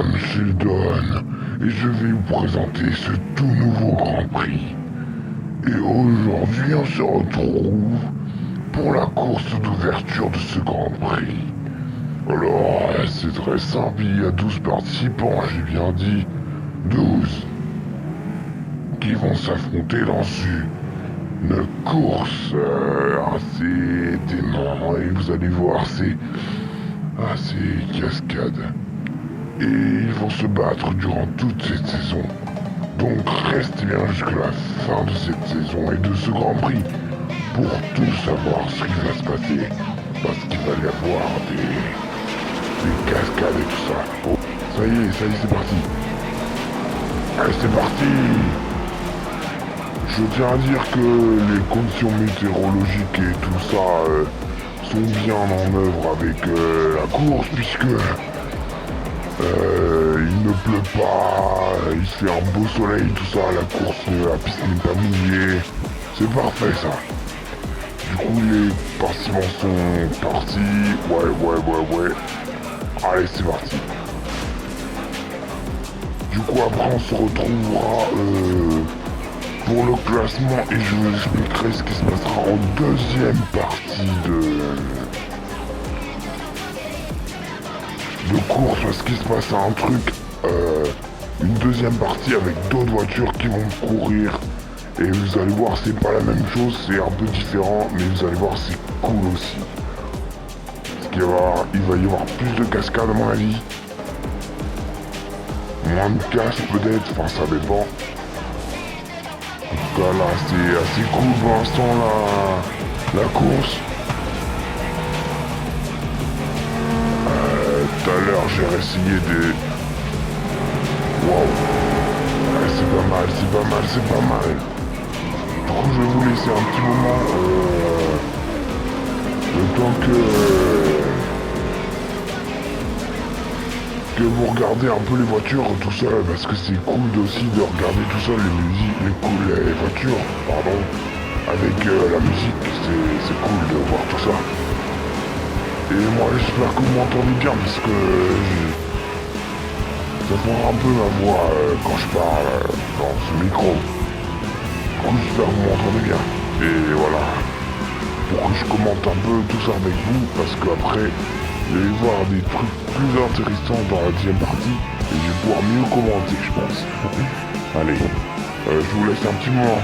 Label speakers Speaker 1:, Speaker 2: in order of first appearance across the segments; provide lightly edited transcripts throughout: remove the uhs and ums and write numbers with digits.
Speaker 1: Tom Sheldon et je vais vous présenter ce tout nouveau Grand Prix. Et aujourd'hui on se retrouve pour la course d'ouverture de ce Grand Prix. Alors c'est très simple, il y a 12 participants, j'ai bien dit 12, qui vont s'affronter dans une course assez dément et vous allez voir c'est assez cascade. Et ils vont se battre durant toute cette saison. Donc restez bien jusqu'à la fin de cette saison et de ce Grand Prix pour tout savoir ce qui va se passer. Parce qu'il va y avoir des cascades et tout ça. Oh, ça y est, c'est parti. Allez, c'est parti. Je tiens à dire que les conditions météorologiques et tout ça sont bien en œuvre avec la course puisque il ne pleut pas, il fait un beau soleil, tout ça, la piste n'est pas mouillée. C'est parfait ça. Du coup les participants sont partis. Ouais. Allez c'est parti. Du coup après on se retrouvera pour le classement et je vous expliquerai ce qui se passera en deuxième partie de course parce qu'il se passe un truc, une deuxième partie avec d'autres voitures qui vont courir et vous allez voir c'est pas la même chose, c'est un peu différent mais vous allez voir c'est cool aussi. Parce qu'il va y avoir plus de cascades à mon avis, moins de casse peut-être, enfin ça dépend. En tout cas là c'est assez cool pour l'instant la course. Tout à l'heure j'ai essayé de... Wow. C'est pas mal. Du coup je vais vous laisser un petit moment le temps que vous regardez un peu les voitures tout ça parce que c'est cool aussi de regarder tout ça, les voitures, pardon, avec la musique, c'est cool de voir tout ça. Et moi j'espère que vous m'entendez bien parce que ça fera un peu ma voix quand je parle dans ce micro. Du coup j'espère que vous m'entendez bien. Et voilà. Pour que je commente un peu tout ça avec vous parce qu'après vous allez voir des trucs plus intéressants dans la deuxième partie et je vais pouvoir mieux commenter je pense. Allez, je vous laisse un petit moment.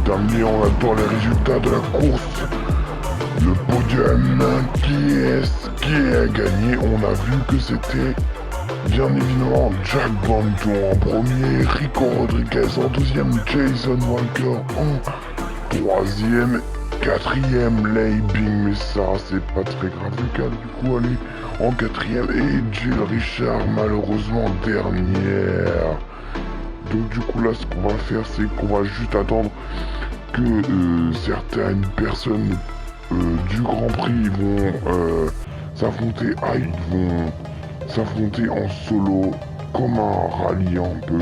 Speaker 1: terminé, on attend les résultats de la course. Le podium, qui a gagné? On a vu que c'était bien évidemment Jack Banton en premier, Rico Rodriguez en deuxième, Jason Walker en troisième, quatrième, Leibing, mais ça c'est pas très grave, Lucas du coup allez en quatrième, et Jill Richard malheureusement dernière. Donc du coup là ce qu'on va faire, c'est qu'on va juste attendre que certaines personnes du Grand Prix vont s'affronter. Ils vont s'affronter en solo comme un rallye un peu.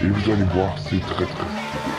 Speaker 1: Et vous allez voir, c'est très très stylé.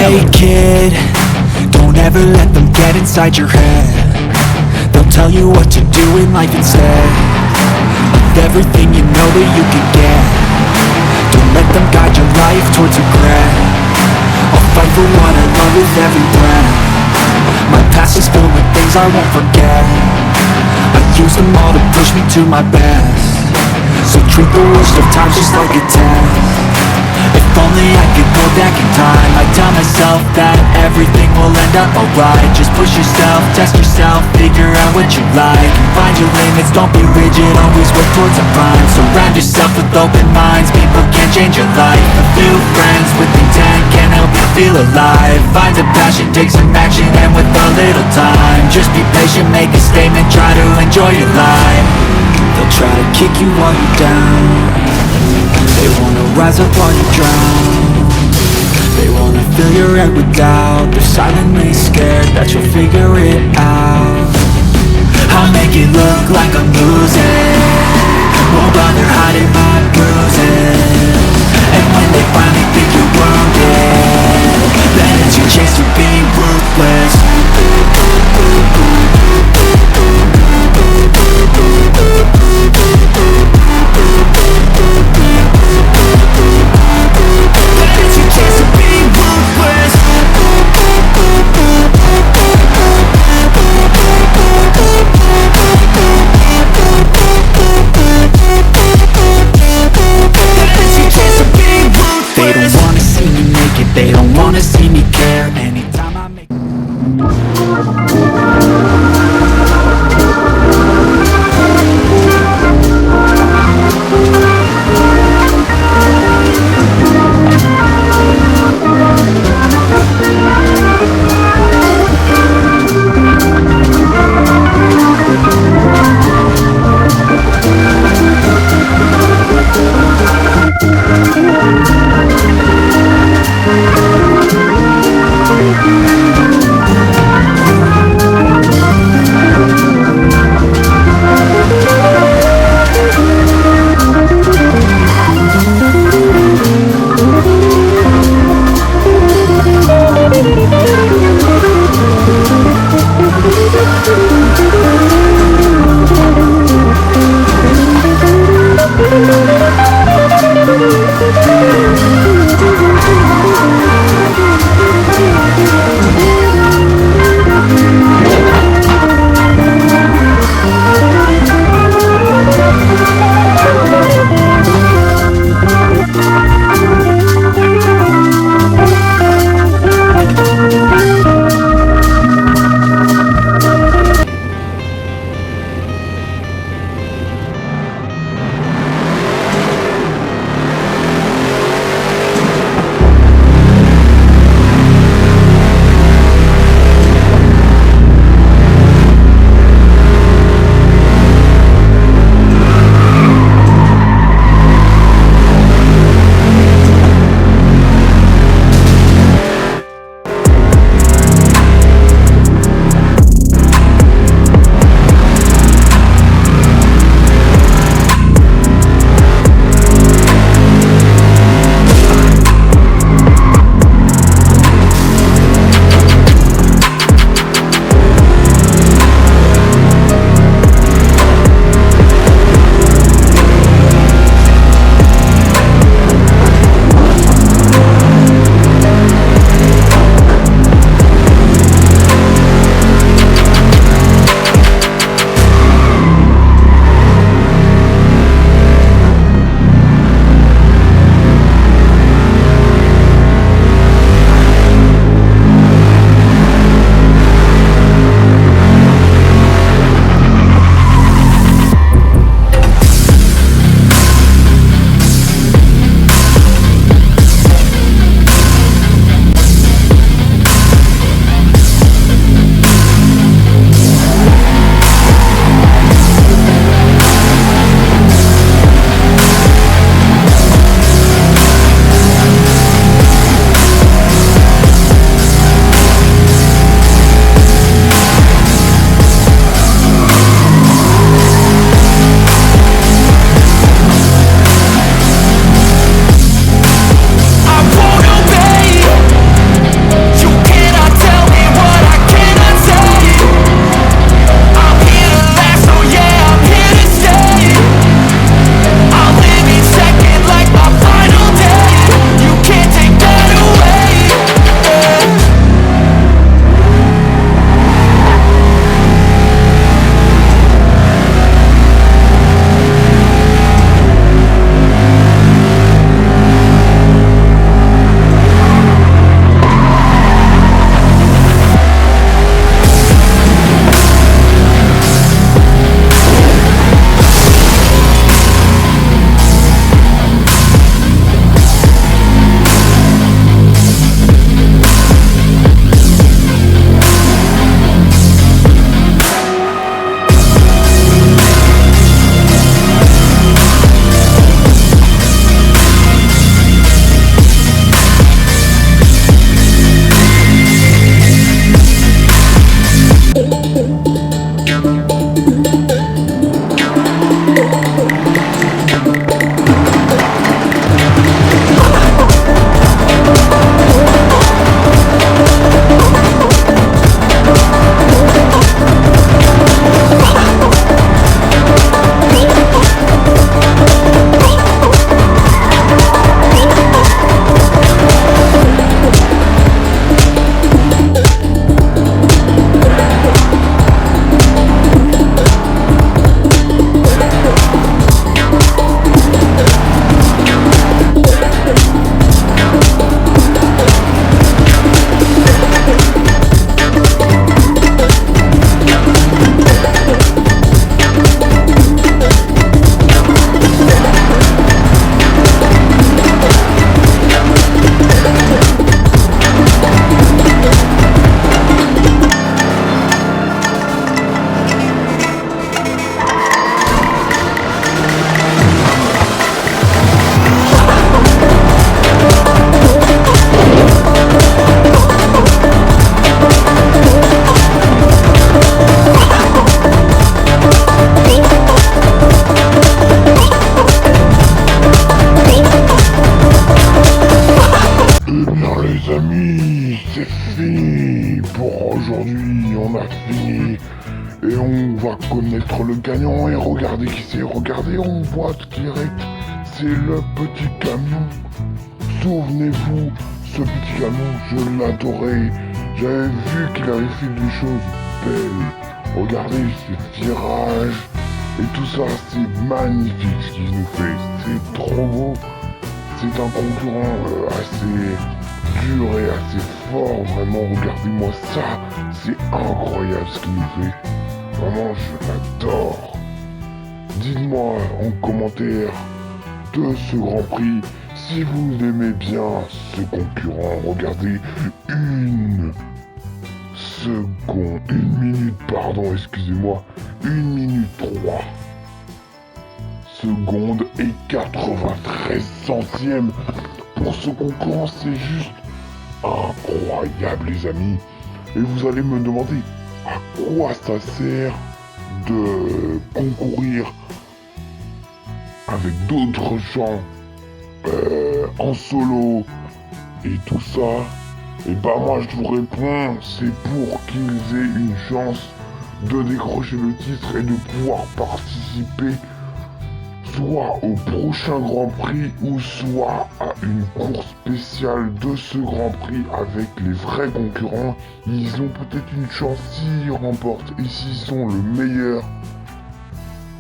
Speaker 2: Hey kid, don't ever let them get inside your head. They'll tell you what to do in life instead of everything you know that you can get. Don't let them guide your life towards regret. I'll fight for what I love with every breath. My past is filled with things I won't forget. I use them all to push me to my best. So treat the worst of times just like a test. If only I could go back in time, I'd tell myself that everything will end up alright. Just push yourself, test yourself, figure out what you like, and find your limits, don't be rigid, always work towards a climb. Surround yourself with open minds, people can change your life. A few friends with intent can help you feel alive. Find a passion, take some action, and with a little time, just be patient, make a statement, try to enjoy your life. They'll try to kick you while you're down. They wanna rise up while you drown. They wanna fill your head with doubt. They're silently scared that you'll figure it out. I'll make it look like I'm losing, won't bother hiding my bruises. And when they finally think you're wounded, then it's your chance to be ruthless.
Speaker 1: on va connaître le gagnant et regardez qui c'est. Regardez, on voit direct, c'est le petit camion. Souvenez-vous, ce petit camion, je l'adorais. J'avais vu qu'il avait fait des choses belles. Regardez ses virages et tout ça, c'est magnifique ce qu'il nous fait. C'est trop beau. C'est un concurrent assez dur et assez fort. Vraiment, regardez-moi ça. C'est incroyable ce qu'il nous fait. Vraiment, je l'adore. Dites-moi en commentaire de ce Grand Prix si vous aimez bien ce concurrent. Regardez, une minute, excusez-moi, 1 minute 3 secondes et 93 centièmes pour ce concurrent. C'est juste incroyable, les amis. Et vous allez me demander à quoi ça sert de concourir avec d'autres gens en solo et tout ça. Et bah moi je vous réponds, c'est pour qu'ils aient une chance de décrocher le titre et de pouvoir participer soit au prochain Grand Prix ou soit à une course spéciale de ce Grand Prix avec les vrais concurrents. Ils ont peut-être une chance s'ils remportent et s'ils sont le meilleur.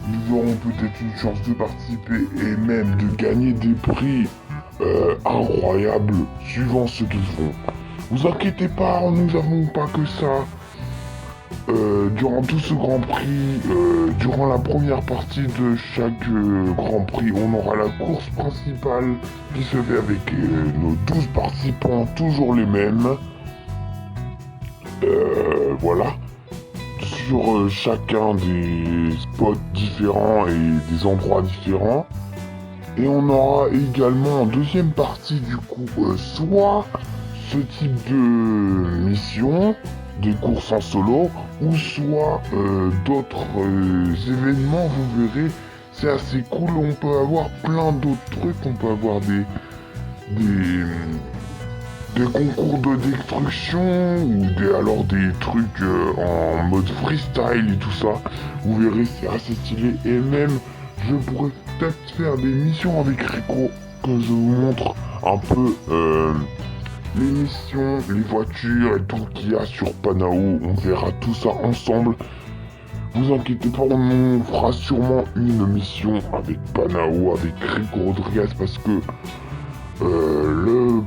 Speaker 1: Ils auront peut-être une chance de participer et même de gagner des prix incroyables suivant ce qu'ils font. Vous inquiétez pas, nous n'avons pas que ça. Durant tout ce Grand Prix, durant la première partie de chaque Grand Prix, on aura la course principale qui se fait avec nos 12 participants, toujours les mêmes. Voilà. Sur chacun des spots différents et des endroits différents. Et on aura également en deuxième partie du coup soit ce type de mission, des courses en solo, ou soit d'autres événements, vous verrez, c'est assez cool, on peut avoir plein d'autres trucs, on peut avoir des concours de destruction, ou des trucs en mode freestyle et tout ça, vous verrez, c'est assez stylé, et même, je pourrais peut-être faire des missions avec Rico, que je vous montre un peu les missions, les voitures et tout qu'il y a sur Panao. On verra tout ça ensemble. Vous inquiétez pas, on fera sûrement une mission avec Panao, avec Rico Rodriguez, parce que le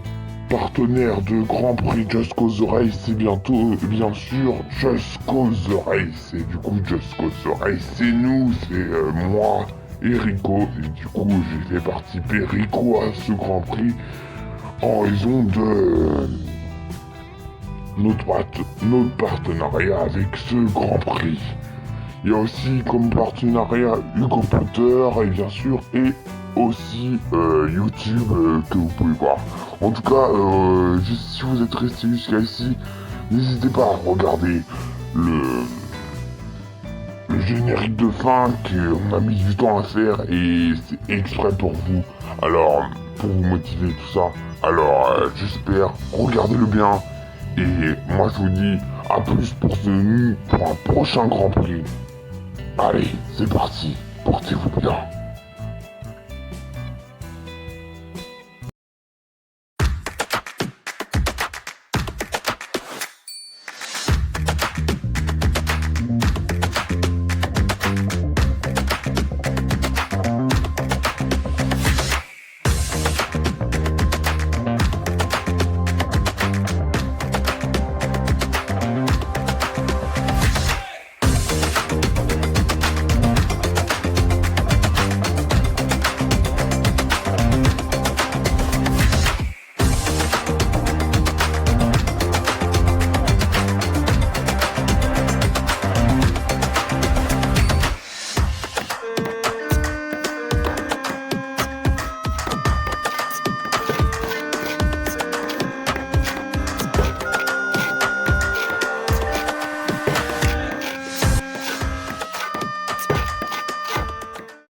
Speaker 1: partenaire de Grand Prix Just Cause the Race, c'est bientôt, bien sûr, Just Cause the Race. Et du coup, Just Cause the Race, c'est nous, c'est moi et Rico. Et du coup, j'ai fait participer Rico à ce Grand Prix en raison de notre partenariat avec ce Grand Prix. Il y a aussi comme partenariat Hugo Potter et bien sûr et aussi YouTube que vous pouvez voir. En tout cas, si vous êtes resté jusqu'à ici, n'hésitez pas à regarder le générique de fin qu'on a mis du temps à faire et c'est exprès pour vous. Alors, pour vous motiver tout ça. Alors, j'espère, regardez-le bien. Et moi, je vous dis à plus pour un prochain Grand Prix. Allez, c'est parti. Portez-vous bien.